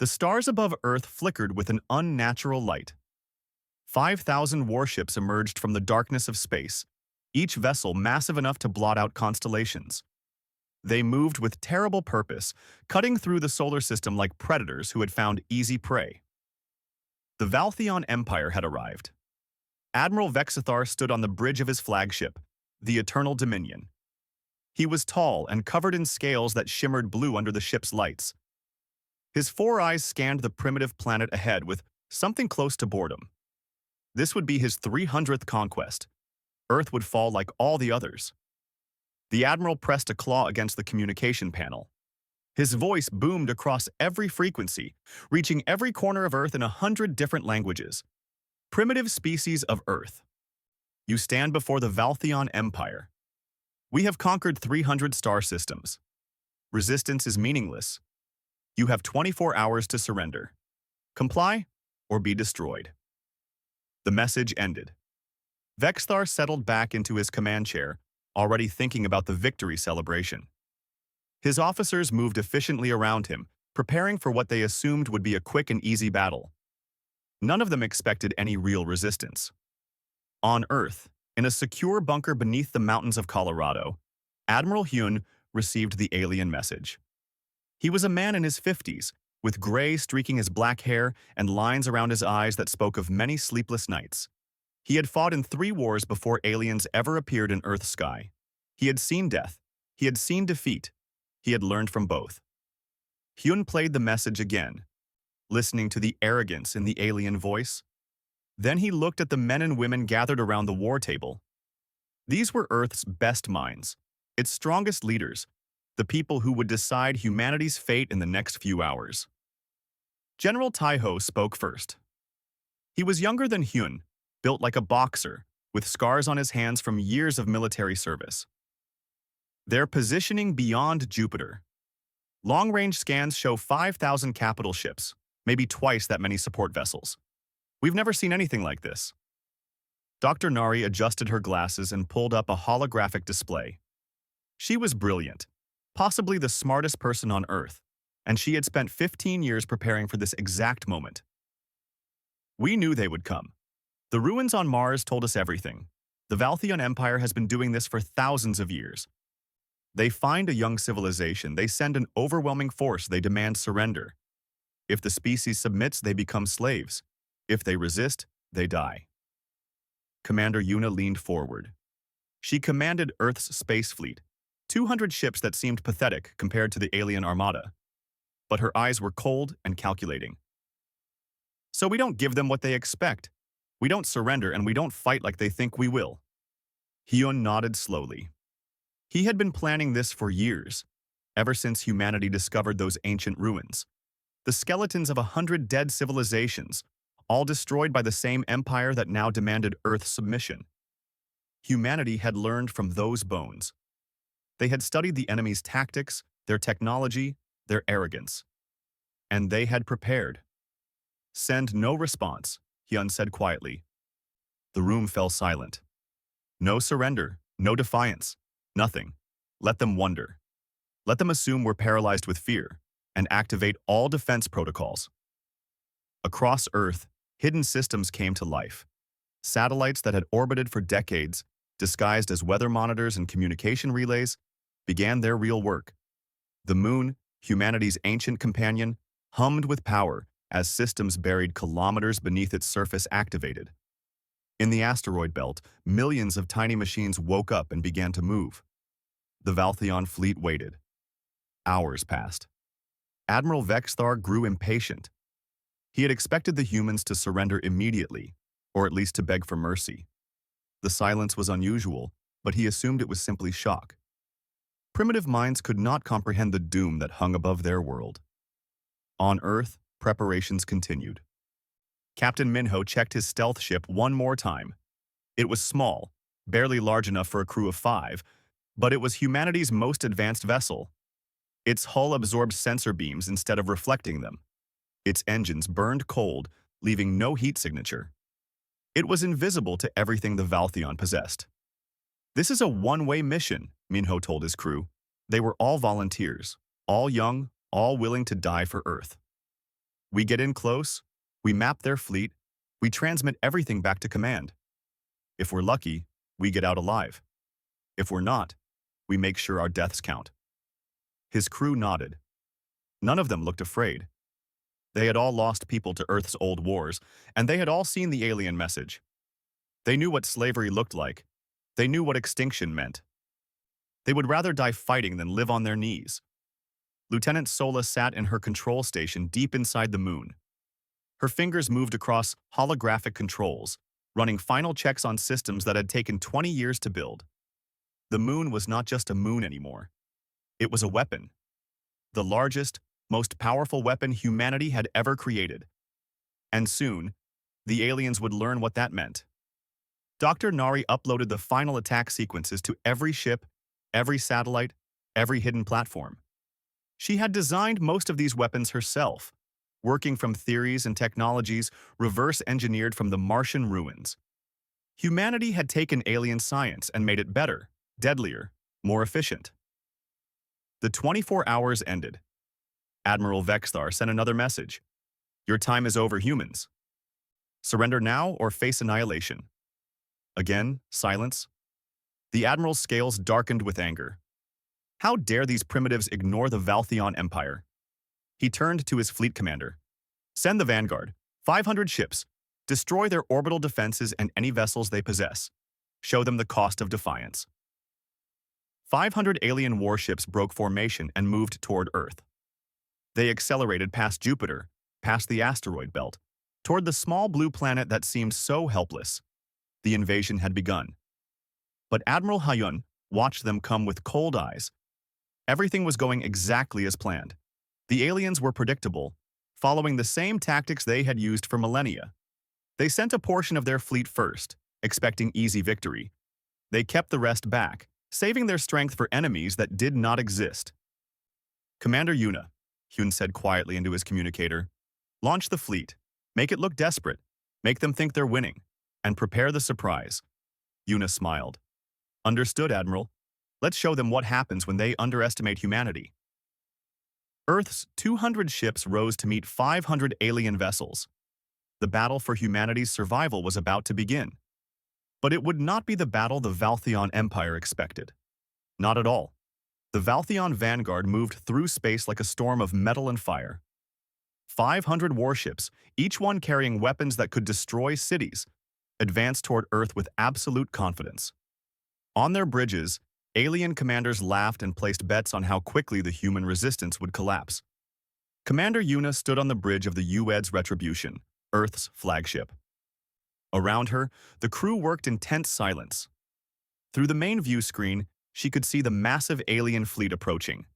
The stars above Earth flickered with an unnatural light. 5,000 warships emerged from the darkness of space, each vessel massive enough to blot out constellations. They moved with terrible purpose, cutting through the solar system like predators who had found easy prey. The Valtheon Empire had arrived. Admiral Vexithar stood on the bridge of his flagship, the Eternal Dominion. He was tall and covered in scales that shimmered blue under the ship's lights. His four eyes scanned the primitive planet ahead with something close to boredom. This would be his 300th conquest. Earth would fall like all the others. The Admiral pressed a claw against the communication panel. His voice boomed across every frequency, reaching every corner of Earth in 100 different languages. Primitive species of Earth. You stand before the Valtheon Empire. We have conquered 300 star systems. Resistance is meaningless. You have 24 hours to surrender. Comply or be destroyed. The message ended. Vexthar settled back into his command chair, already thinking about the victory celebration. His officers moved efficiently around him, preparing for what they assumed would be a quick and easy battle. None of them expected any real resistance. On Earth, in a secure bunker beneath the mountains of Colorado, Admiral Hyun received the alien message. He was a man in his 50s, with gray streaking his black hair and lines around his eyes that spoke of many sleepless nights. He had fought in 3 wars before aliens ever appeared in Earth's sky. He had seen death. He had seen defeat. He had learned from both. Hyun played the message again, listening to the arrogance in the alien voice. Then he looked at the men and women gathered around the war table. These were Earth's best minds, its strongest leaders, the people who would decide humanity's fate in the next few hours. General Taiho spoke first. He was younger than Hyun, built like a boxer, with scars on his hands from years of military service. They're positioning beyond Jupiter. Long-range scans show 5,000 capital ships, maybe twice that many support vessels. We've never seen anything like this. Dr. Nari adjusted her glasses and pulled up a holographic display. She was brilliant, possibly the smartest person on Earth, and she had spent 15 years preparing for this exact moment. We knew they would come. The ruins on Mars told us everything. The Valtheon Empire has been doing this for thousands of years. They find a young civilization, they send an overwhelming force, they demand surrender. If the species submits, they become slaves. If they resist, they die. Commander Yuna leaned forward. She commanded Earth's space fleet, 200 ships that seemed pathetic compared to the alien armada. But her eyes were cold and calculating. So we don't give them what they expect. We don't surrender and we don't fight like they think we will. Hyun nodded slowly. He had been planning this for years, ever since humanity discovered those ancient ruins. The skeletons of 100 dead civilizations, all destroyed by the same empire that now demanded Earth's submission. Humanity had learned from those bones. They had studied the enemy's tactics, their technology, their arrogance. And they had prepared. Send no response, Hyun said quietly. The room fell silent. No surrender, no defiance, nothing. Let them wonder. Let them assume we're paralyzed with fear, and activate all defense protocols. Across Earth, hidden systems came to life. Satellites that had orbited for decades, disguised as weather monitors and communication relays, began their real work. The moon, humanity's ancient companion, hummed with power as systems buried kilometers beneath its surface activated. In the asteroid belt, millions of tiny machines woke up and began to move. The Valtheon fleet waited. Hours passed. Admiral Vexthar grew impatient. He had expected the humans to surrender immediately, or at least to beg for mercy. The silence was unusual, but he assumed it was simply shock. Primitive minds could not comprehend the doom that hung above their world. On Earth, preparations continued. Captain Minho checked his stealth ship one more time. It was small, barely large enough for a crew of 5, but it was humanity's most advanced vessel. Its hull absorbed sensor beams instead of reflecting them. Its engines burned cold, leaving no heat signature. It was invisible to everything the Valtheon possessed. This is a one-way mission, Minho told his crew. They were all volunteers, all young, all willing to die for Earth. We get in close, we map their fleet, we transmit everything back to command. If we're lucky, we get out alive. If we're not, we make sure our deaths count." His crew nodded. None of them looked afraid. They had all lost people to Earth's old wars, and they had all seen the alien message. They knew what slavery looked like. They knew what extinction meant. They would rather die fighting than live on their knees. Lieutenant Sola sat in her control station deep inside the moon. Her fingers moved across holographic controls, running final checks on systems that had taken 20 years to build. The moon was not just a moon anymore. It was a weapon. The largest, most powerful weapon humanity had ever created. And soon, the aliens would learn what that meant. Dr. Nari uploaded the final attack sequences to every ship, every satellite, every hidden platform. She had designed most of these weapons herself, working from theories and technologies reverse-engineered from the Martian ruins. Humanity had taken alien science and made it better, deadlier, more efficient. The 24 hours ended. Admiral Vexthar sent another message. "Your time is over, humans. Surrender now or face annihilation." Again, silence. The Admiral's scales darkened with anger. How dare these primitives ignore the Valtheon Empire? He turned to his fleet commander. "Send the Vanguard, 500 ships. Destroy their orbital defenses and any vessels they possess. Show them the cost of defiance." 500 alien warships broke formation and moved toward Earth. They accelerated past Jupiter, past the asteroid belt, toward the small blue planet that seemed so helpless. The invasion had begun. But Admiral Hayun watched them come with cold eyes. Everything was going exactly as planned. The aliens were predictable, following the same tactics they had used for millennia. They sent a portion of their fleet first, expecting easy victory. They kept the rest back, saving their strength for enemies that did not exist. "Commander Yuna," Hyun said quietly into his communicator, "launch the fleet. Make it look desperate. Make them think they're winning. And prepare the surprise." Yuna smiled. "Understood, Admiral. Let's show them what happens when they underestimate humanity." Earth's 200 ships rose to meet 500 alien vessels. The battle for humanity's survival was about to begin. But it would not be the battle the Valtheon Empire expected. Not at all. The Valtheon Vanguard moved through space like a storm of metal and fire. 500 warships, each one carrying weapons that could destroy cities, advanced toward Earth with absolute confidence. On their bridges, alien commanders laughed and placed bets on how quickly the human resistance would collapse. Commander Yuna stood on the bridge of the UED's Retribution, Earth's flagship. Around her, the crew worked in tense silence. Through the main view screen, she could see the massive alien fleet approaching.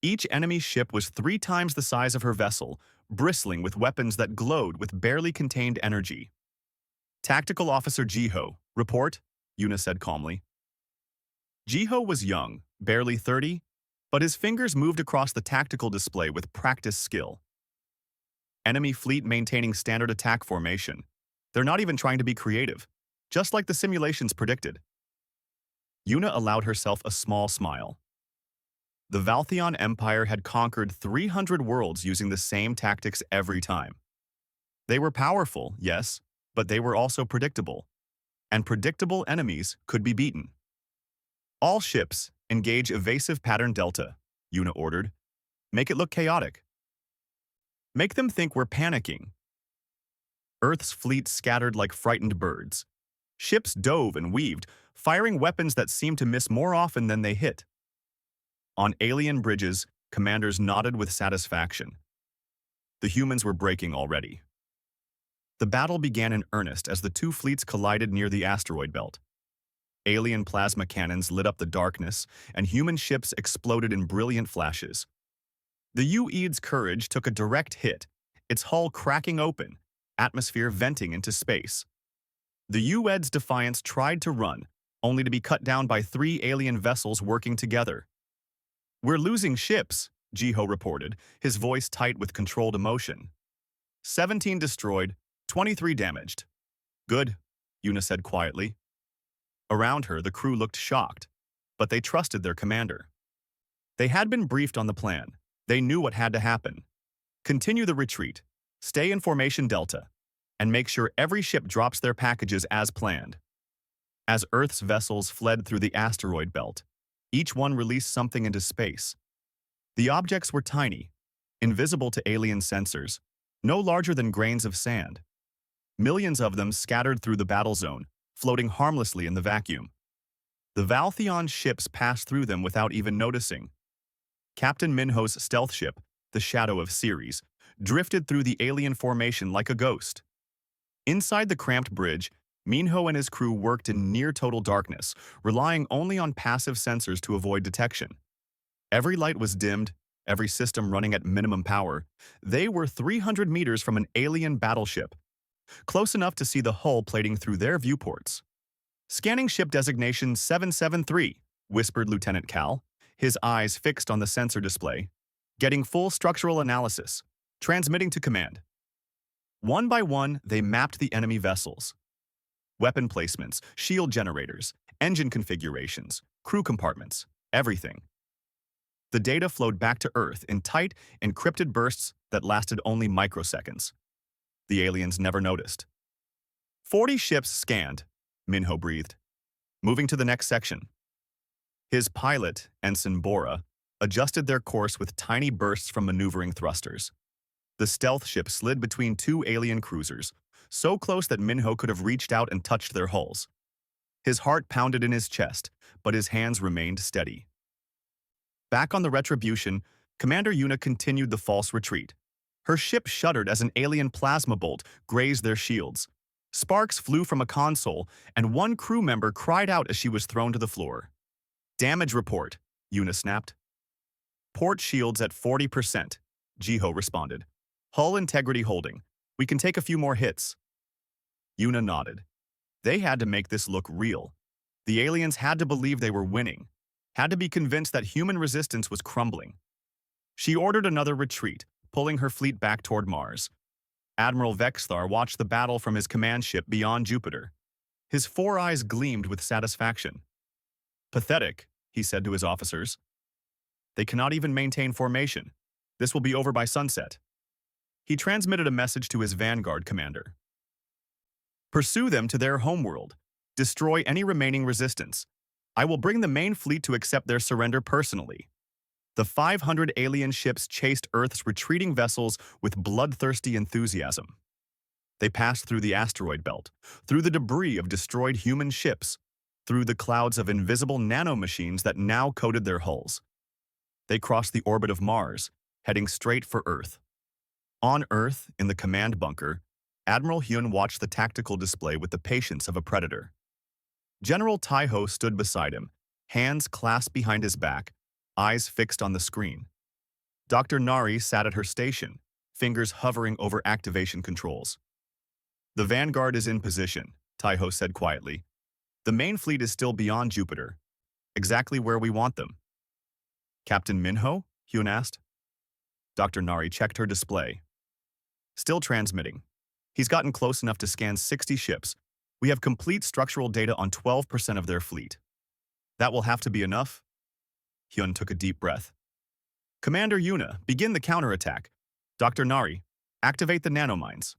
Each enemy ship was 3 times the size of her vessel, bristling with weapons that glowed with barely contained energy. "Tactical Officer Jiho, report," Yuna said calmly. Jiho was young, barely 30, but his fingers moved across the tactical display with practiced skill. "Enemy fleet maintaining standard attack formation. They're not even trying to be creative, just like the simulations predicted." Yuna allowed herself a small smile. The Valtheon Empire had conquered 300 worlds using the same tactics every time. They were powerful, yes, but they were also predictable. And predictable enemies could be beaten. "All ships, engage evasive pattern Delta," Yuna ordered. "Make it look chaotic. Make them think we're panicking." Earth's fleet scattered like frightened birds. Ships dove and weaved, firing weapons that seemed to miss more often than they hit. On alien bridges, commanders nodded with satisfaction. The humans were breaking already. The battle began in earnest as the 2 fleets collided near the asteroid belt. Alien plasma cannons lit up the darkness, and human ships exploded in brilliant flashes. The UED's Courage took a direct hit, its hull cracking open, atmosphere venting into space. The UED's Defiance tried to run, only to be cut down by 3 alien vessels working together. "We're losing ships," Jiho reported, his voice tight with controlled emotion. 17 destroyed, 23 damaged." "Good," Yuna said quietly. Around her, the crew looked shocked, but they trusted their commander. They had been briefed on the plan. They knew what had to happen. Continue the retreat. Stay in Formation Delta, and make sure every ship drops their packages as planned. As Earth's vessels fled through the asteroid belt, each one released something into space. The objects were tiny, invisible to alien sensors, no larger than grains of sand. Millions of them scattered through the battle zone, floating harmlessly in the vacuum. The Valtheon ships passed through them without even noticing. Captain Minho's stealth ship, the Shadow of Ceres, drifted through the alien formation like a ghost. Inside the cramped bridge, Minho and his crew worked in near-total darkness, relying only on passive sensors to avoid detection. Every light was dimmed, every system running at minimum power. They were 300 meters from an alien battleship, close enough to see the hull plating through their viewports. "Scanning ship designation 773, whispered Lieutenant Cal, his eyes fixed on the sensor display. "Getting full structural analysis. Transmitting to command." One by one, they mapped the enemy vessels. Weapon placements, shield generators, engine configurations, crew compartments, everything. The data flowed back to Earth in tight, encrypted bursts that lasted only microseconds. The aliens never noticed. 40 ships scanned, Minho breathed. Moving to the next section. His pilot, Ensign Bora, adjusted their course with tiny bursts from maneuvering thrusters. The stealth ship slid between two alien cruisers, so close that Minho could have reached out and touched their hulls. His heart pounded in his chest, but his hands remained steady. Back on the Retribution, Commander Yuna continued the false retreat. Her ship shuddered as an alien plasma bolt grazed their shields. Sparks flew from a console, and one crew member cried out as she was thrown to the floor. "Damage report," Yuna snapped. "Port shields at 40%, Jiho responded. "Hull integrity holding. We can take a few more hits." Yuna nodded. They had to make this look real. The aliens had to believe they were winning, had to be convinced that human resistance was crumbling. She ordered another retreat, pulling her fleet back toward Mars. Admiral Vexthar watched the battle from his command ship beyond Jupiter. His four eyes gleamed with satisfaction. "Pathetic," he said to his officers. "They cannot even maintain formation. This will be over by sunset." He transmitted a message to his Vanguard commander. "Pursue them to their homeworld. Destroy any remaining resistance. I will bring the main fleet to accept their surrender personally." The 500 alien ships chased Earth's retreating vessels with bloodthirsty enthusiasm. They passed through the asteroid belt, through the debris of destroyed human ships, through the clouds of invisible nanomachines that now coated their hulls. They crossed the orbit of Mars, heading straight for Earth. On Earth, in the command bunker, Admiral Hyun watched the tactical display with the patience of a predator. General Taiho stood beside him, hands clasped behind his back, eyes fixed on the screen. Dr. Nari sat at her station, fingers hovering over activation controls. "The Vanguard is in position," Taiho said quietly. "The main fleet is still beyond Jupiter, exactly where we want them." "Captain Minho?" Hyun asked. Dr. Nari checked her display. "Still transmitting. He's gotten close enough to scan 60 ships. We have complete structural data on 12% of their fleet. That will have to be enough." Hyun took a deep breath. "Commander Yuna, begin the counterattack. Dr. Nari, activate the nanomines."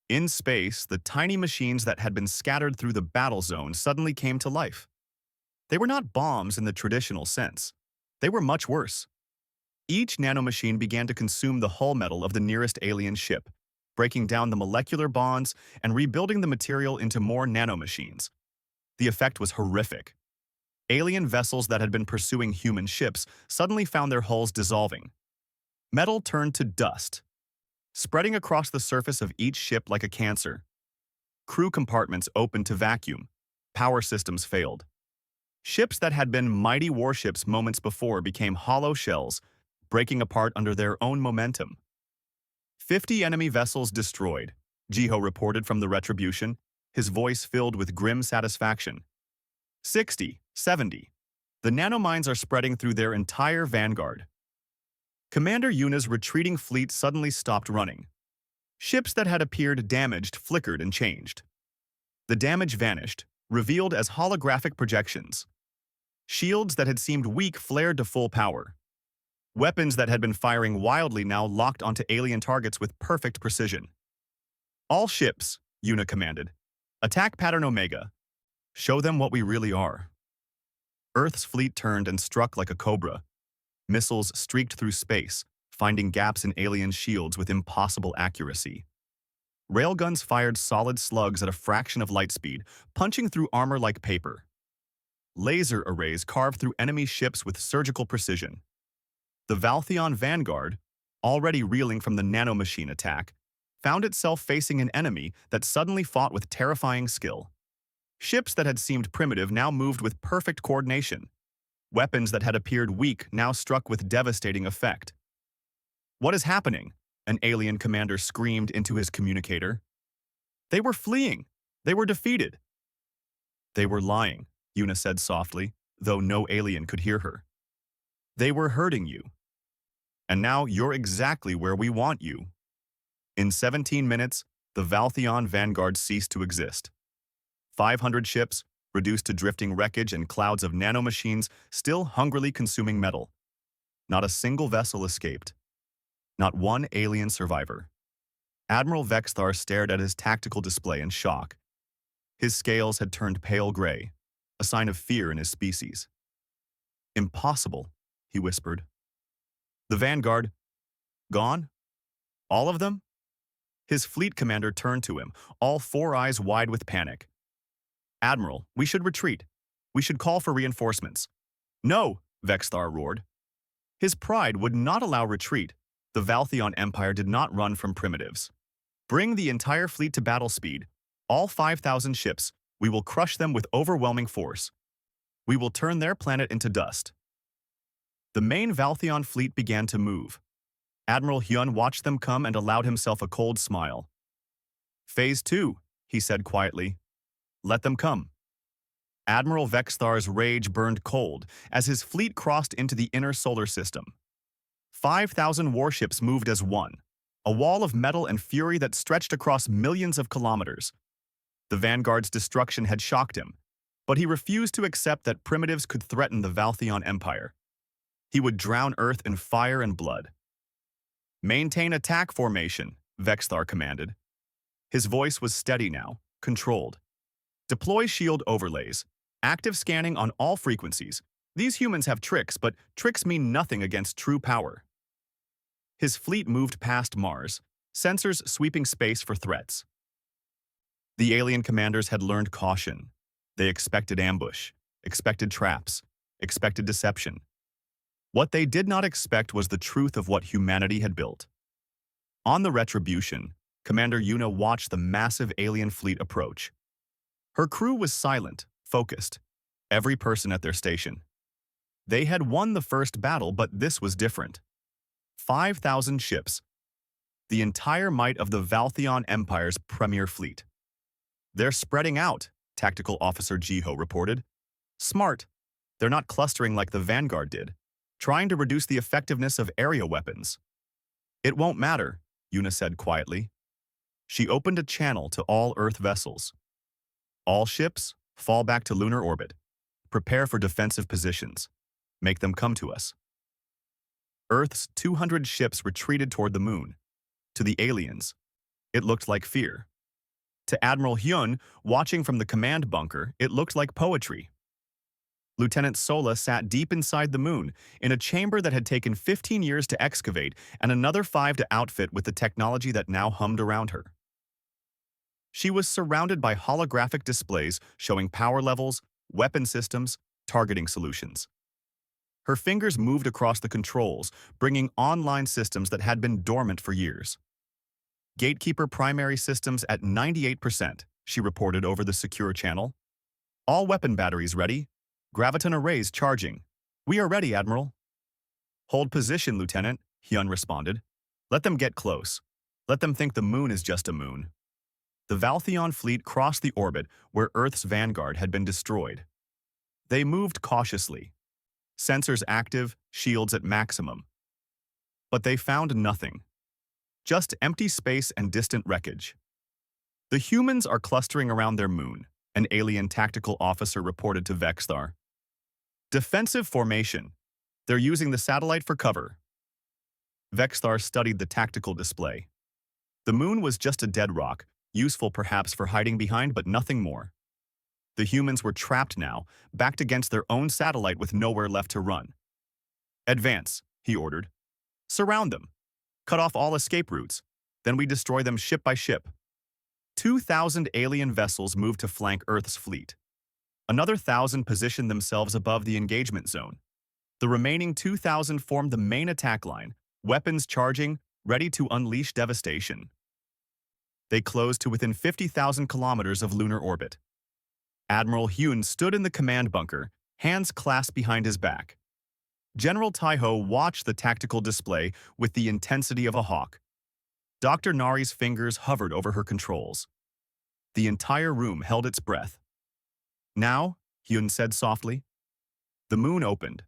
In space, the tiny machines that had been scattered through the battle zone suddenly came to life. They were not bombs in the traditional sense. They were much worse. Each nanomachine began to consume the hull metal of the nearest alien ship, breaking down the molecular bonds and rebuilding the material into more nanomachines. The effect was horrific. Alien vessels that had been pursuing human ships suddenly found their hulls dissolving. Metal turned to dust, spreading across the surface of each ship like a cancer. Crew compartments opened to vacuum. Power systems failed. Ships that had been mighty warships moments before became hollow shells, breaking apart under their own momentum. 50 enemy vessels destroyed, Jiho reported from the Retribution, his voice filled with grim satisfaction. 60, 70. The nanomines are spreading through their entire vanguard. Commander Yuna's retreating fleet suddenly stopped running. Ships that had appeared damaged flickered and changed. The damage vanished, revealed as holographic projections. Shields that had seemed weak flared to full power. Weapons that had been firing wildly now locked onto alien targets with perfect precision. All ships, Yuna commanded. Attack pattern Omega. Show them what we really are. Earth's fleet turned and struck like a cobra. Missiles streaked through space, finding gaps in alien shields with impossible accuracy. Railguns fired solid slugs at a fraction of light speed, punching through armor like paper. Laser arrays carved through enemy ships with surgical precision. The Valtheon Vanguard, already reeling from the nanomachine attack, found itself facing an enemy that suddenly fought with terrifying skill. Ships that had seemed primitive now moved with perfect coordination. Weapons that had appeared weak now struck with devastating effect. "What is happening?" an alien commander screamed into his communicator. "They were fleeing. They were defeated." "They were lying," Yuna said softly, though no alien could hear her. "They were hurting you. And now you're exactly where we want you." In 17 minutes, the Valtheon Vanguard ceased to exist. 500 ships, reduced to drifting wreckage and clouds of nanomachines still hungrily consuming metal. Not a single vessel escaped. Not one alien survivor. Admiral Vexthar stared at his tactical display in shock. His scales had turned pale gray, a sign of fear in his species. "Impossible," he whispered. "The Vanguard? Gone? All of them?" His fleet commander turned to him, all four eyes wide with panic. "Admiral, we should retreat. We should call for reinforcements." "No!" Vexthar roared. His pride would not allow retreat. The Valtheon Empire did not run from primitives. "Bring the entire fleet to battle speed. All 5,000 ships. We will crush them with overwhelming force. We will turn their planet into dust." The main Valtheon fleet began to move. Admiral Hyun watched them come and allowed himself a cold smile. "Phase 2, he said quietly. "Let them come." Admiral Vexthar's rage burned cold as his fleet crossed into the inner solar system. 5,000 warships moved as one, a wall of metal and fury that stretched across millions of kilometers. The Vanguard's destruction had shocked him, but he refused to accept that primitives could threaten the Valtheon Empire. He would drown Earth in fire and blood. "Maintain attack formation," Vexthar commanded. His voice was steady now, controlled. "Deploy shield overlays, active scanning on all frequencies. These humans have tricks, but tricks mean nothing against true power." His fleet moved past Mars, sensors sweeping space for threats. The alien commanders had learned caution. They expected ambush, expected traps, expected deception. What they did not expect was the truth of what humanity had built. On the Retribution, Commander Yuna watched the massive alien fleet approach. Her crew was silent, focused, every person at their station. They had won the first battle, but this was different. 5,000 ships, the entire might of the Valtheon Empire's premier fleet. "They're spreading out," Tactical Officer Jiho reported. "Smart. They're not clustering like the Vanguard did, trying to reduce the effectiveness of area weapons." "It won't matter," Yuna said quietly. She opened a channel to all Earth vessels. "All ships, fall back to lunar orbit. Prepare for defensive positions. Make them come to us." Earth's 200 ships retreated toward the moon. To the aliens, it looked like fear. To Admiral Hyun, watching from the command bunker, it looked like poetry. Lieutenant Sola sat deep inside the moon, in a chamber that had taken 15 years to excavate and another 5 to outfit with the technology that now hummed around her. She was surrounded by holographic displays showing power levels, weapon systems, targeting solutions. Her fingers moved across the controls, bringing online systems that had been dormant for years. "Gatekeeper primary systems at 98%, she reported over the secure channel. "All weapon batteries ready. Graviton arrays charging. We are ready, Admiral." "Hold position, Lieutenant," Hyun responded. "Let them get close. Let them think the moon is just a moon." The Valtheon fleet crossed the orbit where Earth's Vanguard had been destroyed. They moved cautiously. Sensors active, shields at maximum. But they found nothing. Just empty space and distant wreckage. "The humans are clustering around their moon," an alien tactical officer reported to Vexthar. "Defensive formation. They're using the satellite for cover. Vexthar studied the tactical display. The moon was just a dead rock, useful perhaps for hiding behind, but nothing more. The humans were trapped now, backed against their own satellite with nowhere left to run. "Advance," he ordered. "Surround them. Cut off all escape routes. Then we destroy them ship by ship." 2,000 alien vessels moved to flank Earth's fleet. Another 1,000 positioned themselves above the engagement zone. The remaining 2,000 formed the main attack line, weapons charging, ready to unleash devastation. They closed to within 50,000 kilometers of lunar orbit. Admiral Hune stood in the command bunker, hands clasped behind his back. General Taiho watched the tactical display with the intensity of a hawk. Dr. Nari's fingers hovered over her controls. The entire room held its breath. "Now," Hyun said softly. The moon opened.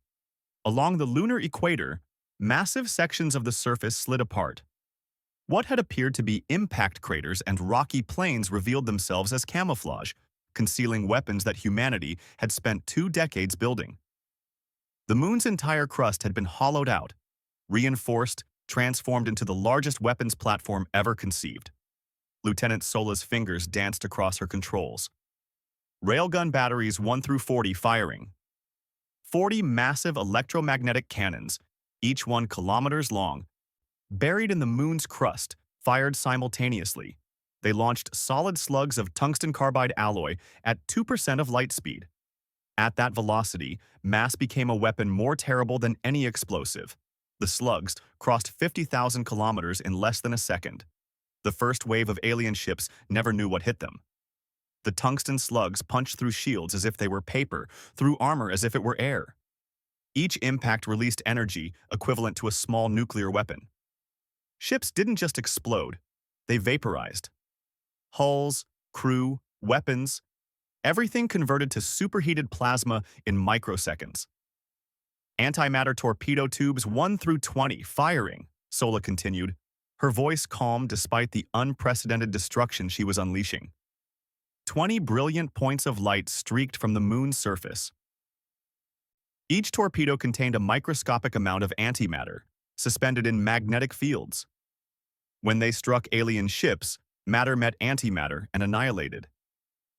Along the lunar equator, massive sections of the surface slid apart. What had appeared to be impact craters and rocky plains revealed themselves as camouflage, concealing weapons that humanity had spent 2 decades building. The moon's entire crust had been hollowed out, reinforced, transformed into the largest weapons platform ever conceived. Lieutenant Sola's fingers danced across her controls. Railgun batteries 1 through 40 firing. 40 massive electromagnetic cannons, each 1 kilometers long, buried in the moon's crust, fired simultaneously. They launched solid slugs of tungsten carbide alloy at 2% of light speed. At that velocity, mass became a weapon more terrible than any explosive. The slugs crossed 50,000 kilometers in less than a second. The first wave of alien ships never knew what hit them. The tungsten slugs punched through shields as if they were paper, through armor as if it were air. Each impact released energy equivalent to a small nuclear weapon. Ships didn't just explode, they vaporized. Hulls, crew, weapons, everything converted to superheated plasma in microseconds. Antimatter torpedo tubes 1 through 20 firing, Sola continued, her voice calm despite the unprecedented destruction she was unleashing. 20 brilliant points of light streaked from the moon's surface. Each torpedo contained a microscopic amount of antimatter, suspended in magnetic fields. When they struck alien ships, matter met antimatter and annihilated.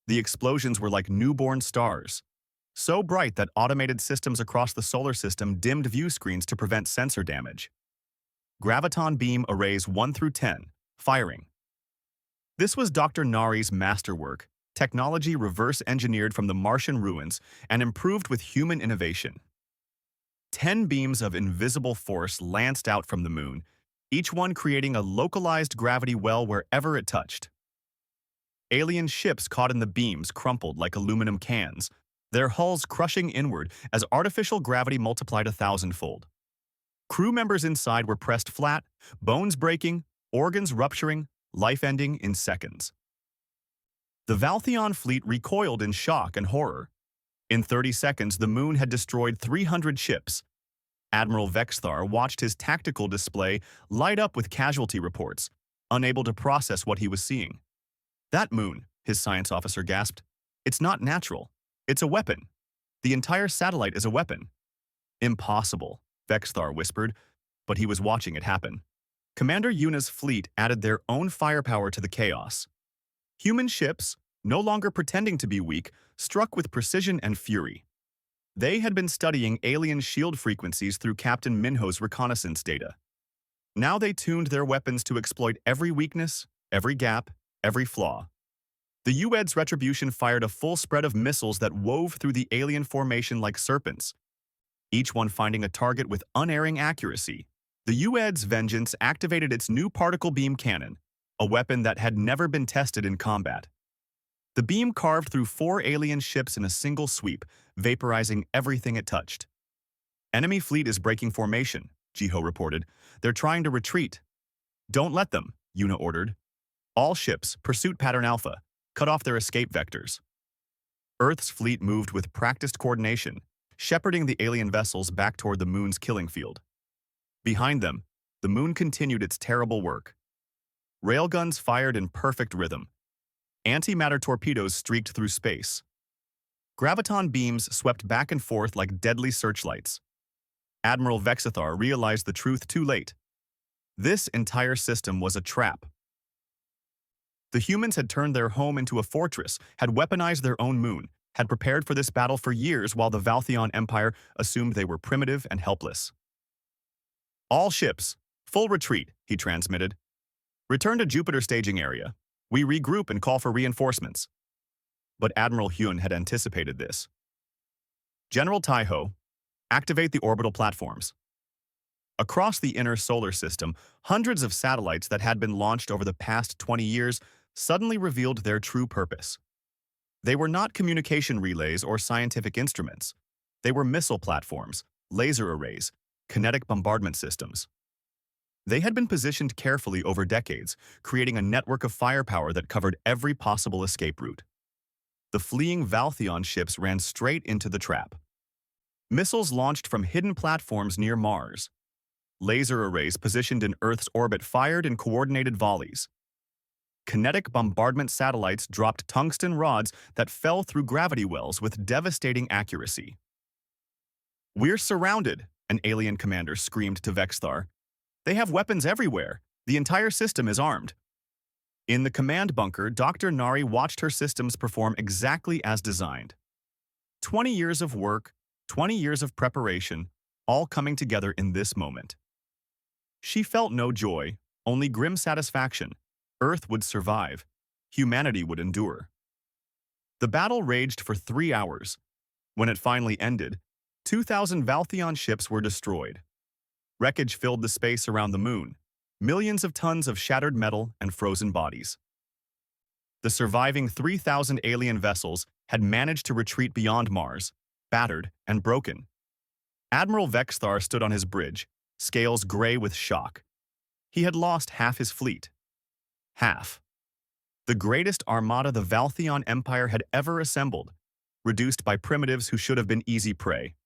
The explosions were like newborn stars, so bright that automated systems across the solar system dimmed view screens to prevent sensor damage. Graviton beam arrays 1 through 10, firing. This was Dr. Nari's masterwork, technology reverse-engineered from the Martian ruins and improved with human innovation. 10 beams of invisible force lanced out from the moon, each one creating a localized gravity well wherever it touched. Alien ships caught in the beams crumpled like aluminum cans, their hulls crushing inward as artificial gravity multiplied 1,000-fold. Crew members inside were pressed flat, bones breaking, organs rupturing, life ending in seconds. The Valtheon fleet recoiled in shock and horror. In 30 seconds, the moon had destroyed 300 ships. Admiral Vexthar watched his tactical display light up with casualty reports, unable to process what he was seeing. "That moon," his science officer gasped. "It's not natural. It's a weapon. The entire satellite is a weapon." "Impossible," Vexthar whispered, but he was watching it happen. Commander Yuna's fleet added their own firepower to the chaos. Human ships, no longer pretending to be weak, struck with precision and fury. They had been studying alien shield frequencies through Captain Minho's reconnaissance data. Now they tuned their weapons to exploit every weakness, every gap, every flaw. The UED's Retribution fired a full spread of missiles that wove through the alien formation like serpents, each one finding a target with unerring accuracy. The UED's Vengeance activated its new particle beam cannon, a weapon that had never been tested in combat. The beam carved through 4 alien ships in a single sweep, vaporizing everything it touched. "Enemy fleet is breaking formation," Jiho reported. "They're trying to retreat." "Don't let them," Yuna ordered. "All ships, pursuit pattern Alpha. Cut off their escape vectors." Earth's fleet moved with practiced coordination, shepherding the alien vessels back toward the moon's killing field. Behind them, the moon continued its terrible work. Railguns fired in perfect rhythm. Antimatter torpedoes streaked through space. Graviton beams swept back and forth like deadly searchlights. Admiral Vexithar realized the truth too late. This entire system was a trap. The humans had turned their home into a fortress, had weaponized their own moon, had prepared for this battle for years while the Valtheon Empire assumed they were primitive and helpless. All ships, full retreat, he transmitted. Return to Jupiter staging area. We regroup and call for reinforcements. But Admiral Hyun had anticipated this. General Taiho, activate the orbital platforms. Across the inner solar system, hundreds of satellites that had been launched over the past 20 years suddenly revealed their true purpose. They were not communication relays or scientific instruments. They were missile platforms, laser arrays, kinetic bombardment systems. They had been positioned carefully over decades, creating a network of firepower that covered every possible escape route. The fleeing Valtheon ships ran straight into the trap. Missiles launched from hidden platforms near Mars. Laser arrays positioned in Earth's orbit fired in coordinated volleys. Kinetic bombardment satellites dropped tungsten rods that fell through gravity wells with devastating accuracy. "We're surrounded," an alien commander screamed to Vexthar. "They have weapons everywhere. The entire system is armed." In the command bunker, Dr. Nari watched her systems perform exactly as designed. 20 years of work, 20 years of preparation, all coming together in this moment. She felt no joy, only grim satisfaction. Earth would survive. Humanity would endure. The battle raged for 3 hours. When it finally ended, 2,000 Valtheon ships were destroyed. Wreckage filled the space around the moon, millions of tons of shattered metal and frozen bodies. The surviving 3,000 alien vessels had managed to retreat beyond Mars, battered and broken. Admiral Vexthar stood on his bridge, scales gray with shock. He had lost half his fleet. Half. The greatest armada the Valtheon Empire had ever assembled, reduced by primitives who should have been easy prey.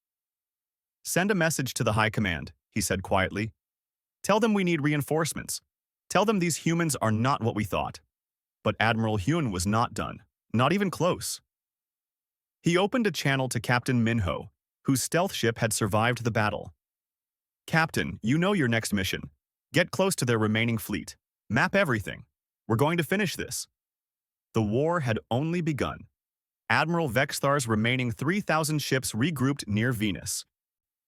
"Send a message to the High Command," he said quietly. "Tell them we need reinforcements. Tell them these humans are not what we thought." But Admiral Hyun was not done, not even close. He opened a channel to Captain Minho, whose stealth ship had survived the battle. "Captain, you know your next mission. Get close to their remaining fleet. Map everything. We're going to finish this." The war had only begun. Admiral Vexthar's remaining 3,000 ships regrouped near Venus,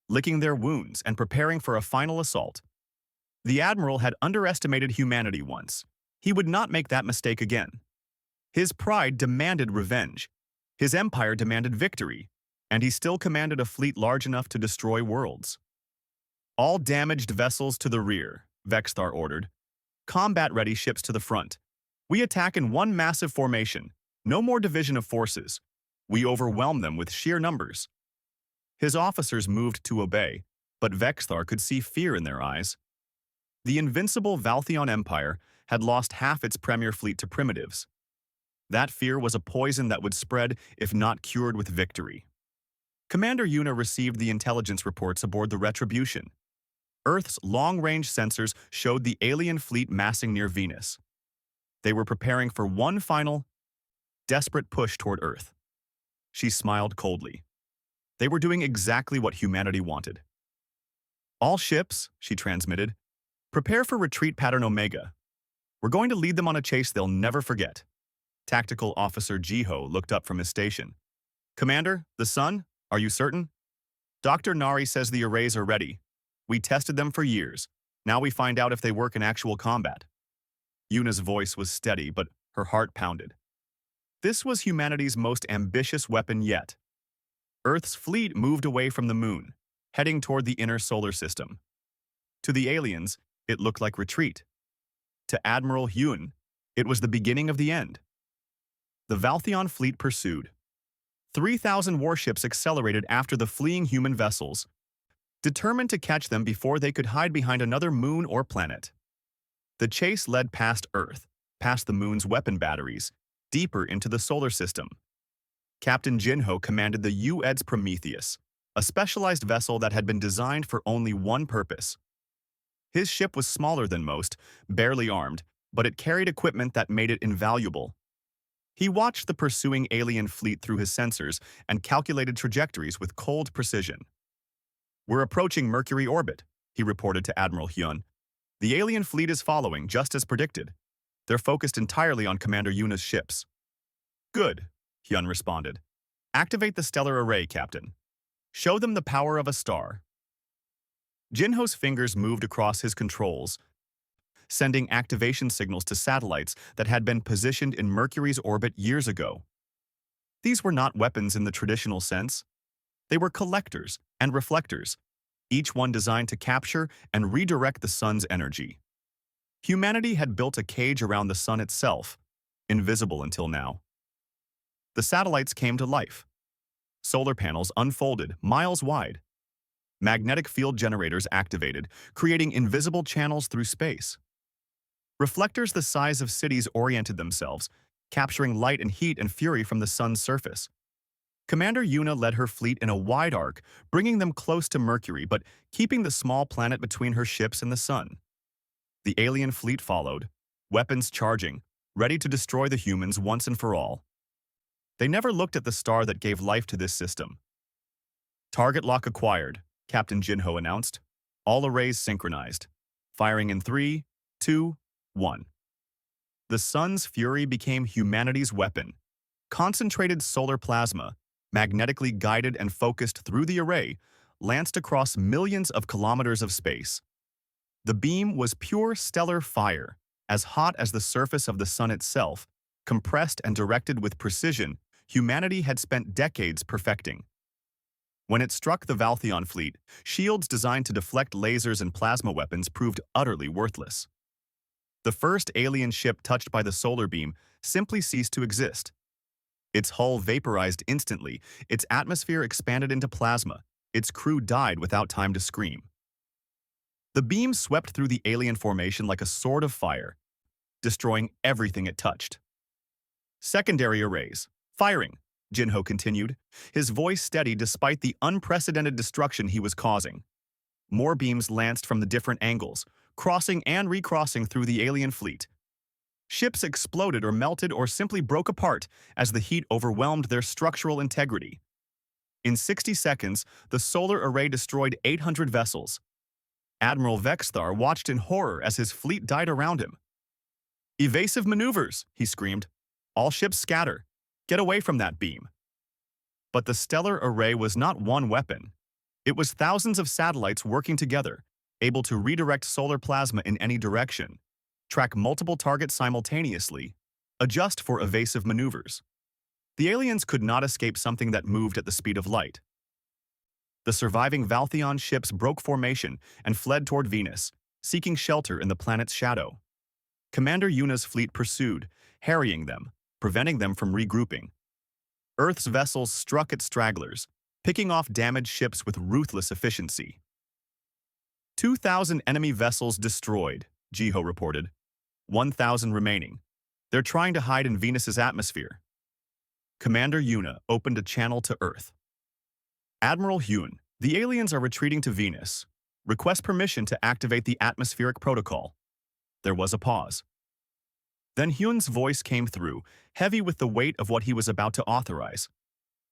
licking their wounds and preparing for a final assault. The Admiral had underestimated humanity once. He would not make that mistake again. His pride demanded revenge. His empire demanded victory, and he still commanded a fleet large enough to destroy worlds. "All damaged vessels to the rear," Vexthar ordered. "Combat-ready ships to the front. We attack in one massive formation. No more division of forces. We overwhelm them with sheer numbers." His officers moved to obey, but Vexthar could see fear in their eyes. The invincible Valtheon Empire had lost half its premier fleet to primitives. That fear was a poison that would spread if not cured with victory. Commander Yuna received the intelligence reports aboard the Retribution. Earth's long-range sensors showed the alien fleet massing near Venus. They were preparing for one final, desperate push toward Earth. She smiled coldly. They were doing exactly what humanity wanted. "All ships," she transmitted, "prepare for retreat pattern Omega. We're going to lead them on a chase they'll never forget." Tactical Officer Jiho looked up from his station. "Commander, the sun? Are you certain?" "Dr. Nari says the arrays are ready. We tested them for years. Now we find out if they work in actual combat." Yuna's voice was steady, but her heart pounded. This was humanity's most ambitious weapon yet. Earth's fleet moved away from the moon, heading toward the inner solar system. To the aliens, it looked like retreat. To Admiral Hyun, it was the beginning of the end. The Valtheon fleet pursued. 3,000 warships accelerated after the fleeing human vessels, determined to catch them before they could hide behind another moon or planet. The chase led past Earth, past the moon's weapon batteries, deeper into the solar system. Captain Jinho commanded the U.S. Prometheus, a specialized vessel that had been designed for only one purpose. His ship was smaller than most, barely armed, but it carried equipment that made it invaluable. He watched the pursuing alien fleet through his sensors and calculated trajectories with cold precision. "We're approaching Mercury orbit," he reported to Admiral Hyun. The alien fleet is following, just as predicted. They're focused entirely on Commander Yuna's ships. Good, Hyun responded. Activate the stellar array, Captain. Show them the power of a star. Jinho's fingers moved across his controls, sending activation signals to satellites that had been positioned in Mercury's orbit years ago. These were not weapons in the traditional sense. They were collectors and reflectors, each one designed to capture and redirect the sun's energy. Humanity had built a cage around the sun itself, invisible until now. The satellites came to life. Solar panels unfolded, miles wide. Magnetic field generators activated, creating invisible channels through space. Reflectors the size of cities oriented themselves, capturing light and heat and fury from the sun's surface. Commander Yuna led her fleet in a wide arc, bringing them close to Mercury but keeping the small planet between her ships and the sun. The alien fleet followed, weapons charging, ready to destroy the humans once and for all. They never looked at the star that gave life to this system. Target lock acquired, Captain Jinho announced. All arrays synchronized. Firing in 3, 2, 1. The sun's fury became humanity's weapon. Concentrated solar plasma, magnetically guided and focused through the array, lanced across millions of kilometers of space. The beam was pure stellar fire, as hot as the surface of the sun itself, compressed and directed with precision humanity had spent decades perfecting. When it struck the Valtheon fleet, shields designed to deflect lasers and plasma weapons proved utterly worthless. The first alien ship touched by the solar beam simply ceased to exist. Its hull vaporized instantly, its atmosphere expanded into plasma, its crew died without time to scream. The beam swept through the alien formation like a sword of fire, destroying everything it touched. Secondary arrays. Firing, Jinho continued, his voice steady despite the unprecedented destruction he was causing. More beams lanced from the different angles, crossing and recrossing through the alien fleet. Ships exploded or melted or simply broke apart as the heat overwhelmed their structural integrity. In 60 seconds, the solar array destroyed 800 vessels. Admiral Vexthar watched in horror as his fleet died around him. "Evasive maneuvers," he screamed. "All ships scatter. Get away from that beam." But the stellar array was not one weapon. It was thousands of satellites working together, able to redirect solar plasma in any direction, track multiple targets simultaneously, adjust for evasive maneuvers. The aliens could not escape something that moved at the speed of light. The surviving Valtheon ships broke formation and fled toward Venus, seeking shelter in the planet's shadow. Commander Yuna's fleet pursued, harrying them, preventing them from regrouping. Earth's vessels struck at stragglers, picking off damaged ships with ruthless efficiency. 2,000 enemy vessels destroyed, Jiho reported. 1,000 remaining. They're trying to hide in Venus's atmosphere. Commander Yuna opened a channel to Earth. Admiral Hyun, the aliens are retreating to Venus. Request permission to activate the atmospheric protocol. There was a pause. Then Hyun's voice came through, heavy with the weight of what he was about to authorize.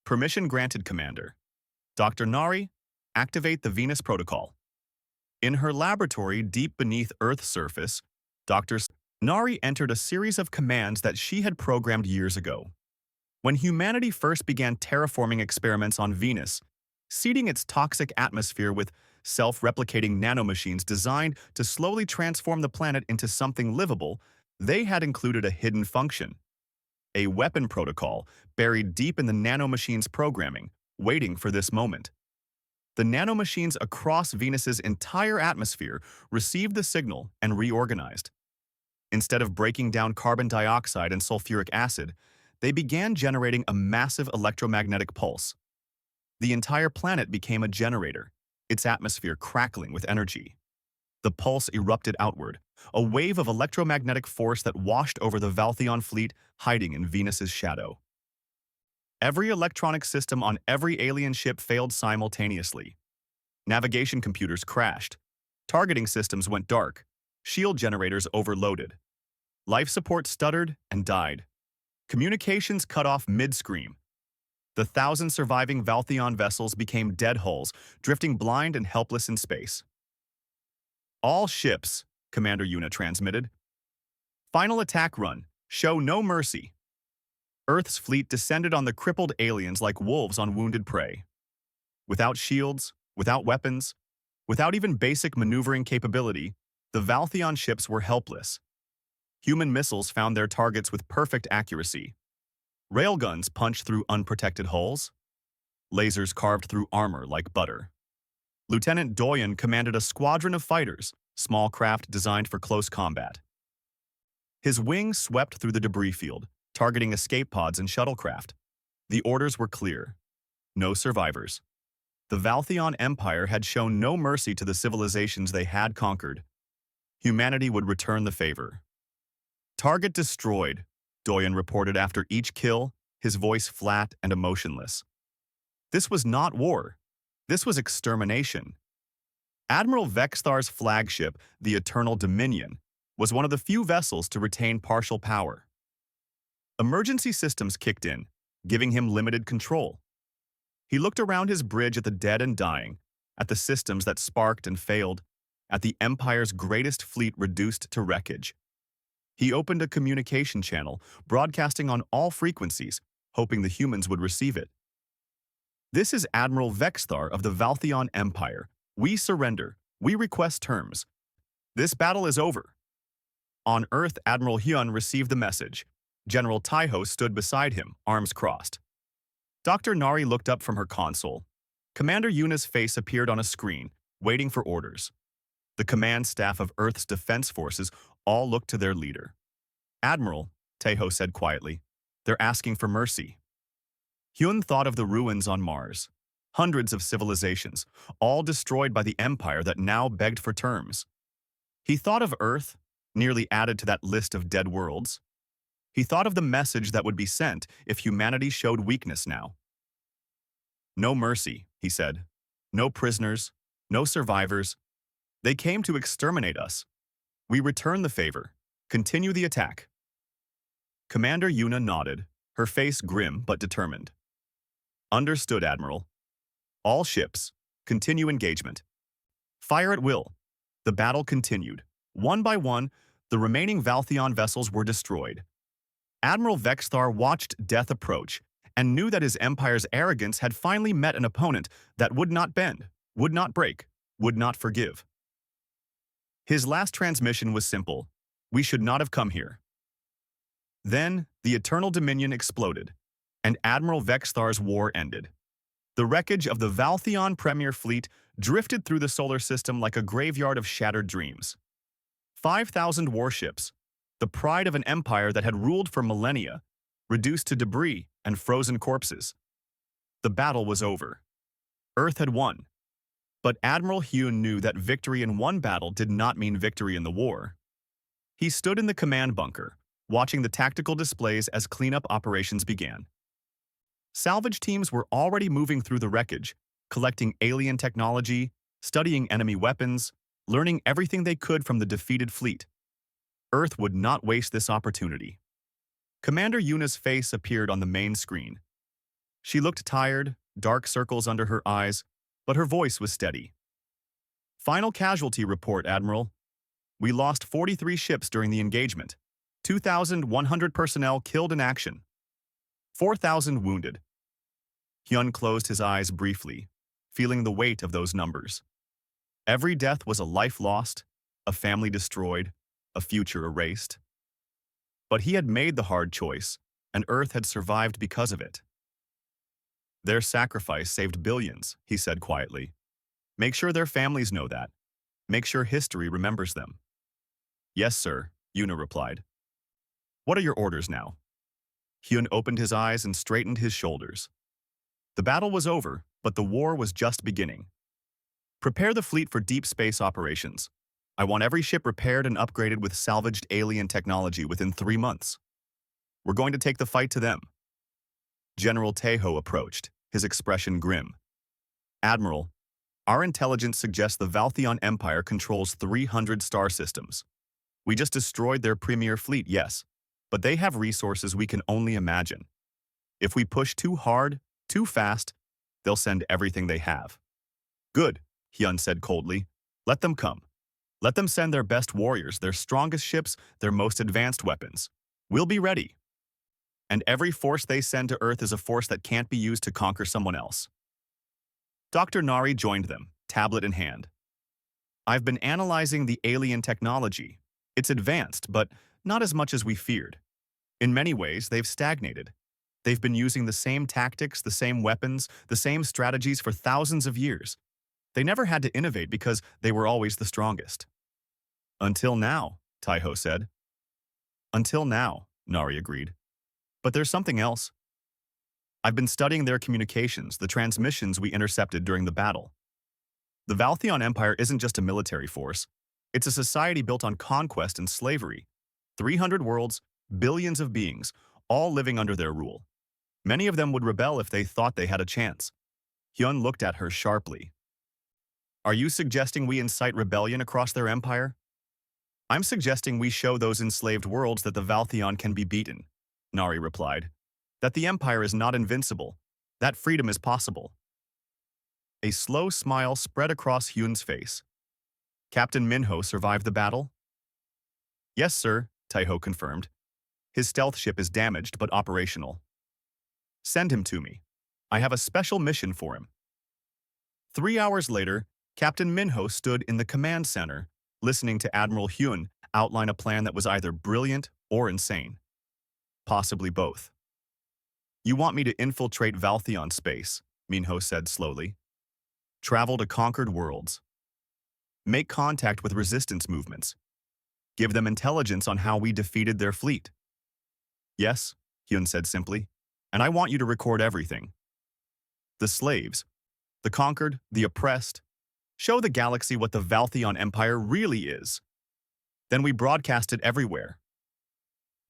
Permission granted, Commander. Dr. Nari, activate the Venus protocol. In her laboratory deep beneath Earth's surface, Dr. Nari entered a series of commands that she had programmed years ago. When humanity first began terraforming experiments on Venus, seeding its toxic atmosphere with self-replicating nanomachines designed to slowly transform the planet into something livable, they had included a hidden function, a weapon protocol buried deep in the nanomachine's programming, waiting for this moment. The nanomachines across Venus's entire atmosphere received the signal and reorganized. Instead of breaking down carbon dioxide and sulfuric acid, they began generating a massive electromagnetic pulse. The entire planet became a generator, its atmosphere crackling with energy. The pulse erupted outward, a wave of electromagnetic force that washed over the Valtheon fleet, hiding in Venus's shadow. Every electronic system on every alien ship failed simultaneously. Navigation computers crashed. Targeting systems went dark. Shield generators overloaded. Life support stuttered and died. Communications cut off mid-scream. The 1,000 surviving Valtheon vessels became dead hulls, drifting blind and helpless in space. All ships, Commander Yuna transmitted. Final attack run. Show no mercy. Earth's fleet descended on the crippled aliens like wolves on wounded prey. Without shields, without weapons, without even basic maneuvering capability, the Valtheon ships were helpless. Human missiles found their targets with perfect accuracy. Railguns punched through unprotected hulls. Lasers carved through armor like butter. Lieutenant Doyen commanded a squadron of fighters, small craft designed for close combat. His wings swept through the debris field, targeting escape pods and shuttlecraft. The orders were clear. No survivors. The Valtheon Empire had shown no mercy to the civilizations they had conquered. Humanity would return the favor. Target destroyed, Doyen reported after each kill, his voice flat and emotionless. This was not war. This was extermination. Admiral Vexthar's flagship, the Eternal Dominion, was one of the few vessels to retain partial power. Emergency systems kicked in, giving him limited control. He looked around his bridge at the dead and dying, at the systems that sparked and failed, at the Empire's greatest fleet reduced to wreckage. He opened a communication channel, broadcasting on all frequencies, hoping the humans would receive it. This is Admiral Vexthar of the Valtheon Empire. We surrender. We request terms. This battle is over. On Earth, Admiral Hyun received the message. General Taiho stood beside him, arms crossed. Dr. Nari looked up from her console. Commander Yuna's face appeared on a screen, waiting for orders. The command staff of Earth's defense forces all looked to their leader. Admiral, Taiho said quietly, they're asking for mercy. Hyun thought of the ruins on Mars. Hundreds of civilizations, all destroyed by the Empire that now begged for terms. He thought of Earth, nearly added to that list of dead worlds. He thought of the message that would be sent if humanity showed weakness now. No mercy, he said. No prisoners, no survivors. They came to exterminate us. We return the favor. Continue the attack. Commander Yuna nodded, her face grim but determined. Understood, Admiral. All ships, continue engagement. Fire at will. The battle continued. One by one, the remaining Valtheon vessels were destroyed. Admiral Vexthar watched death approach and knew that his empire's arrogance had finally met an opponent that would not bend, would not break, would not forgive. His last transmission was simple. We should not have come here. Then, the Eternal Dominion exploded, and Admiral Vexthar's war ended. The wreckage of the Valtheon Premier Fleet drifted through the solar system like a graveyard of shattered dreams. 5,000 warships, the pride of an empire that had ruled for millennia, reduced to debris and frozen corpses. The battle was over. Earth had won. But Admiral Hyun knew that victory in one battle did not mean victory in the war. He stood in the command bunker, watching the tactical displays as cleanup operations began. Salvage teams were already moving through the wreckage, collecting alien technology, studying enemy weapons, learning everything they could from the defeated fleet. Earth would not waste this opportunity. Commander Yuna's face appeared on the main screen. She looked tired, dark circles under her eyes, but her voice was steady. Final casualty report, Admiral. We lost 43 ships during the engagement. 2,100 personnel killed in action. 4,000 wounded. Hyun closed his eyes briefly, feeling the weight of those numbers. Every death was a life lost, a family destroyed, a future erased. But he had made the hard choice, and Earth had survived because of it. Their sacrifice saved billions, he said quietly. Make sure their families know that. Make sure history remembers them. Yes, sir, Yuna replied. What are your orders now? Hyun opened his eyes and straightened his shoulders. The battle was over, but the war was just beginning. Prepare the fleet for deep space operations. I want every ship repaired and upgraded with salvaged alien technology within 3 months. We're going to take the fight to them. General Taiho approached, his expression grim. Admiral, our intelligence suggests the Valtheon Empire controls 300 star systems. We just destroyed their premier fleet, yes, but they have resources we can only imagine. If we push too hard, too fast, they'll send everything they have. Good, Hyun said coldly. Let them come. Let them send their best warriors, their strongest ships, their most advanced weapons. We'll be ready. And every force they send to Earth is a force that can't be used to conquer someone else. Dr. Nari joined them, tablet in hand. I've been analyzing the alien technology. It's advanced, but not as much as we feared. In many ways, they've stagnated. They've been using the same tactics, the same weapons, the same strategies for thousands of years. They never had to innovate because they were always the strongest. Until now, Taiho said. Until now, Nari agreed. But there's something else. I've been studying their communications, the transmissions we intercepted during the battle. The Valtheon Empire isn't just a military force. It's a society built on conquest and slavery. 300 worlds, billions of beings, all living under their rule. Many of them would rebel if they thought they had a chance. Hyun looked at her sharply. Are you suggesting we incite rebellion across their empire? I'm suggesting we show those enslaved worlds that the Valtheon can be beaten, Nari replied. That the empire is not invincible. That freedom is possible. A slow smile spread across Hyun's face. Captain Minho survived the battle? Yes, sir, Taiho confirmed. His stealth ship is damaged but operational. Send him to me. I have a special mission for him. 3 hours later, Captain Minho stood in the command center, listening to Admiral Hyun outline a plan that was either brilliant or insane. Possibly both. You want me to infiltrate Valtheon space, Minho said slowly. Travel to conquered worlds. Make contact with resistance movements. Give them intelligence on how we defeated their fleet. Yes, Hyun said simply, and I want you to record everything. The slaves, the conquered, the oppressed. Show the galaxy what the Valtheon Empire really is. Then we broadcast it everywhere.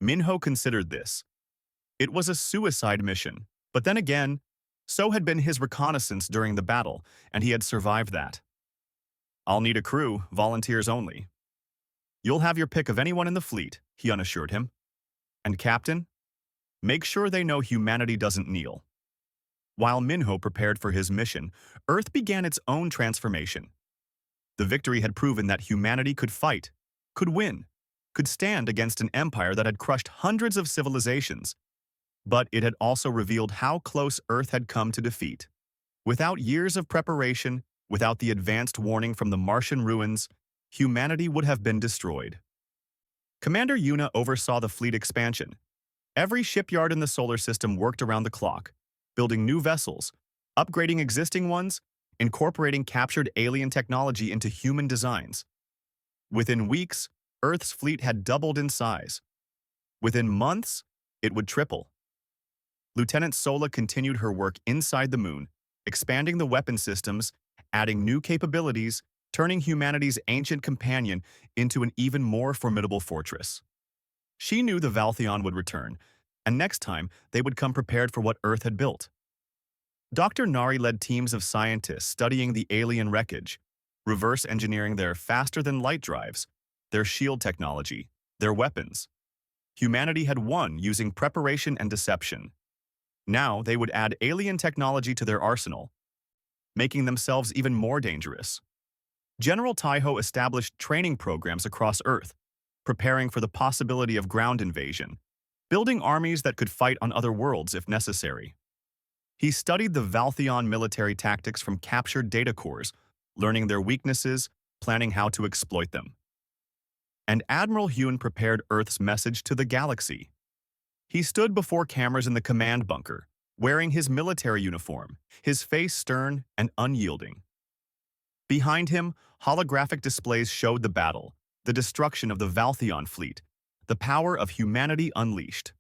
Minho considered this. It was a suicide mission, but then again, so had been his reconnaissance during the battle, and he had survived that. I'll need a crew, volunteers only. You'll have your pick of anyone in the fleet, Hyun assured him. And Captain, make sure they know humanity doesn't kneel. While Minho prepared for his mission, Earth began its own transformation. The victory had proven that humanity could fight, could win, could stand against an empire that had crushed hundreds of civilizations. But it had also revealed how close Earth had come to defeat. Without years of preparation, without the advanced warning from the Martian ruins, humanity would have been destroyed. Commander Yuna oversaw the fleet expansion. Every shipyard in the solar system worked around the clock, building new vessels, upgrading existing ones, incorporating captured alien technology into human designs. Within weeks, Earth's fleet had doubled in size. Within months, it would triple. Lieutenant Sola continued her work inside the moon, expanding the weapon systems, adding new capabilities, turning humanity's ancient companion into an even more formidable fortress. She knew the Valtheon would return, and next time they would come prepared for what Earth had built. Dr. Nari led teams of scientists studying the alien wreckage, reverse engineering their faster-than-light drives, their shield technology, their weapons. Humanity had won using preparation and deception. Now they would add alien technology to their arsenal, making themselves even more dangerous. General Taiho established training programs across Earth, preparing for the possibility of ground invasion, building armies that could fight on other worlds if necessary. He studied the Valtheon military tactics from captured data cores, learning their weaknesses, planning how to exploit them. And Admiral Hyun prepared Earth's message to the galaxy. He stood before cameras in the command bunker, wearing his military uniform, his face stern and unyielding. Behind him, holographic displays showed the battle, the destruction of the Valtheon fleet, the power of humanity unleashed.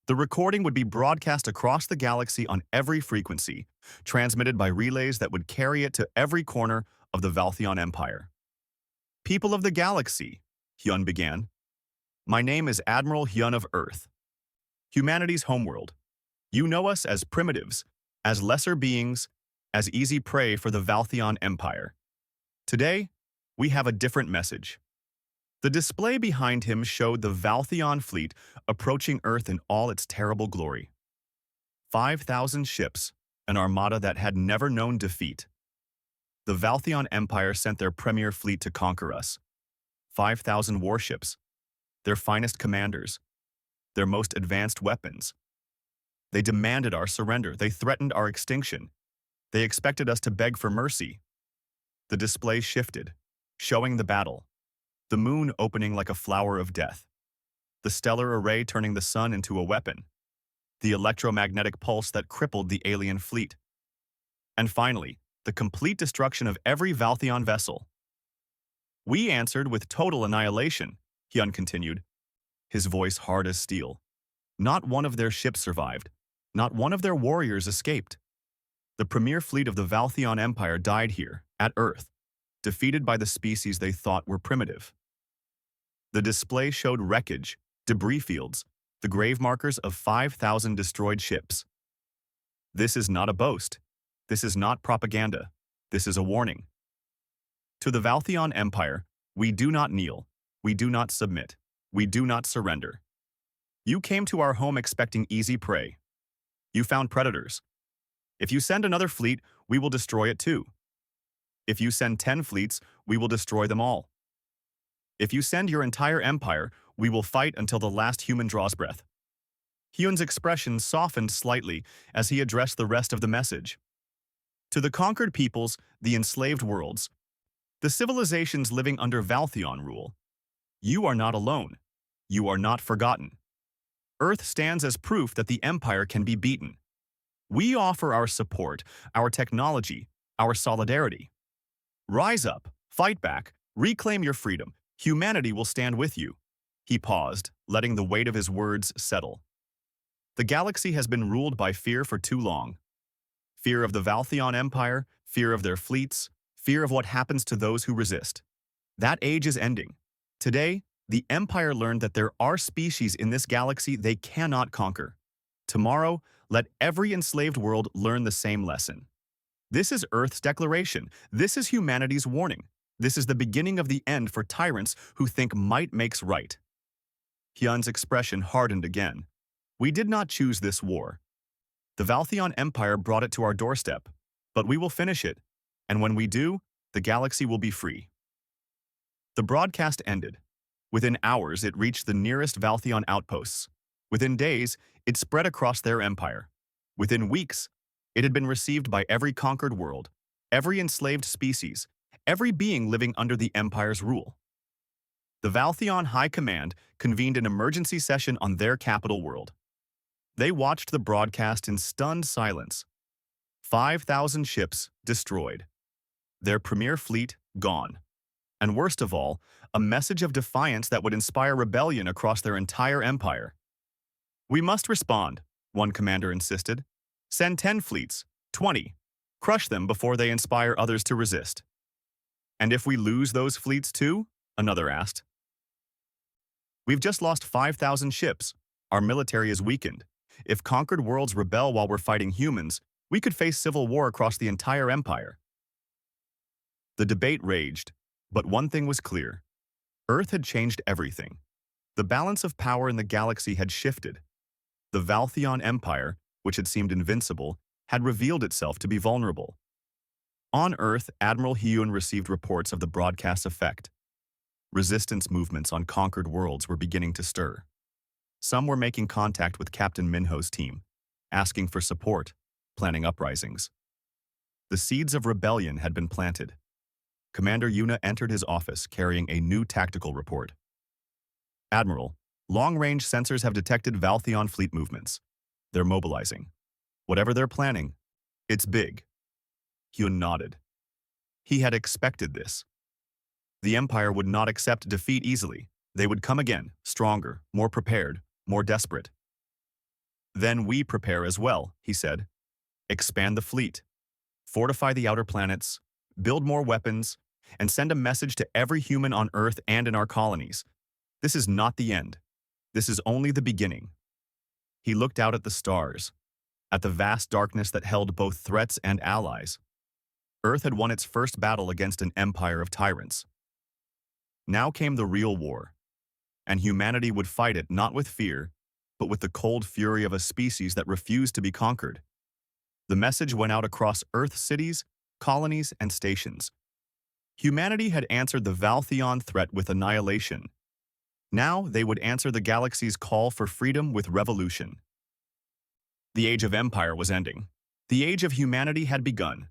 The recording would be broadcast across the galaxy on every frequency, transmitted by relays that would carry it to every corner of the Valtheon Empire. People of the galaxy, Hyun began. My name is Admiral Hyun of Earth, humanity's homeworld. You know us as primitives, as lesser beings, as easy prey for the Valtheon Empire. Today, we have a different message. The display behind him showed the Valtheon fleet approaching Earth in all its terrible glory. 5,000 ships, an armada that had never known defeat. The Valtheon Empire sent their premier fleet to conquer us, 5,000 warships, their finest commanders, their most advanced weapons. They demanded our surrender. They threatened our extinction. They expected us to beg for mercy. The display shifted, showing the battle, the moon opening like a flower of death, the stellar array turning the sun into a weapon, the electromagnetic pulse that crippled the alien fleet, and finally, the complete destruction of every Valtheon vessel. We answered with total annihilation, Hyun continued, his voice hard as steel. Not one of their ships survived. Not one of their warriors escaped. The premier fleet of the Valtheon Empire died here, at Earth, defeated by the species they thought were primitive. The display showed wreckage, debris fields, the grave markers of 5,000 destroyed ships. This is not a boast. This is not propaganda. This is a warning. To the Valtheon Empire, we do not kneel. We do not submit. We do not surrender. You came to our home expecting easy prey. You found predators. If you send another fleet, we will destroy it too. If you send 10 fleets, we will destroy them all. If you send your entire empire, we will fight until the last human draws breath. Hyun's expression softened slightly as he addressed the rest of the message. To the conquered peoples, the enslaved worlds, the civilizations living under Valtheon rule, you are not alone. You are not forgotten. Earth stands as proof that the Empire can be beaten. We offer our support, our technology, our solidarity. Rise up, fight back, reclaim your freedom. Humanity will stand with you. He paused, letting the weight of his words settle. The galaxy has been ruled by fear for too long. Fear of the Valtheon Empire, fear of their fleets, fear of what happens to those who resist. That age is ending. Today, the Empire learned that there are species in this galaxy they cannot conquer. Tomorrow, let every enslaved world learn the same lesson. This is Earth's declaration. This is humanity's warning. This is the beginning of the end for tyrants who think might makes right. Hyun's expression hardened again. We did not choose this war. The Valtheon Empire brought it to our doorstep, but we will finish it, and when we do, the galaxy will be free. The broadcast ended. Within hours, it reached the nearest Valtheon outposts. Within days, it spread across their empire. Within weeks, it had been received by every conquered world, every enslaved species, every being living under the Empire's rule. The Valtheon High Command convened an emergency session on their capital world. They watched the broadcast in stunned silence. 5,000 ships destroyed. Their premier fleet gone. And worst of all, a message of defiance that would inspire rebellion across their entire empire. We must respond, one commander insisted. Send 10 fleets, 20. Crush them before they inspire others to resist. And if we lose those fleets too? Another asked. We've just lost 5,000 ships. Our military is weakened. If conquered worlds rebel while we're fighting humans, we could face civil war across the entire empire. The debate raged, but one thing was clear. Earth had changed everything. The balance of power in the galaxy had shifted. The Valtheon Empire, which had seemed invincible, had revealed itself to be vulnerable. On Earth, Admiral Hyun received reports of the broadcast's effect. Resistance movements on conquered worlds were beginning to stir. Some were making contact with Captain Minho's team, asking for support, planning uprisings. The seeds of rebellion had been planted. Commander Yuna entered his office carrying a new tactical report. Admiral, long-range sensors have detected Valtheon fleet movements. They're mobilizing. Whatever they're planning, it's big. Hyun nodded. He had expected this. The Empire would not accept defeat easily. They would come again, stronger, more prepared, more desperate. Then we prepare as well, he said. Expand the fleet. Fortify the outer planets. Build more weapons. And send a message to every human on Earth and in our colonies. This is not the end. This is only the beginning. He looked out at the stars, at the vast darkness that held both threats and allies. Earth had won its first battle against an empire of tyrants. Now came the real war, and humanity would fight it not with fear, but with the cold fury of a species that refused to be conquered. The message went out across Earth's cities, colonies, and stations. Humanity had answered the Valtheon threat with annihilation. Now they would answer the galaxy's call for freedom with revolution. The Age of Empire was ending. The Age of Humanity had begun.